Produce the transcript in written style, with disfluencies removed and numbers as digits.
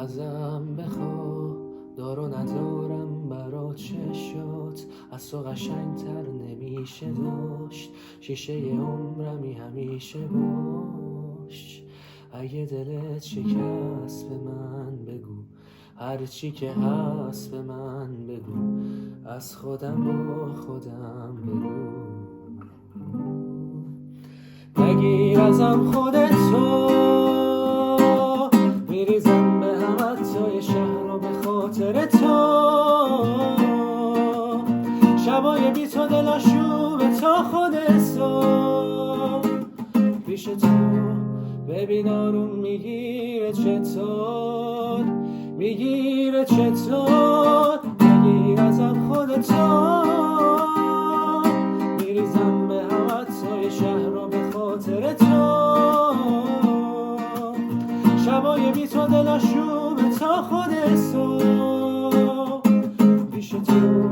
ازم بخوا، دار و ندارم برا چشات، از تو قشنگتر نمیشه داشت، شیشه عمرمی همیشه باش. اگه دلت شکست به من بگو، هرچی که هست به من بگو، از خودم با خودم بگو. نگیر ازم خودتو، میریزم به همت توی شهر رو به خاطر تو، شبای بی تو دلاشوبه تا خود صبح پیش تو. ببین آروم میگیره چطور، میگیره چطور. نگیر ازم خودتو، میریزم به همت توی شهر رو به خاطر تو، شبای بی تو دلاشوبه تا خود صبح پیش تو.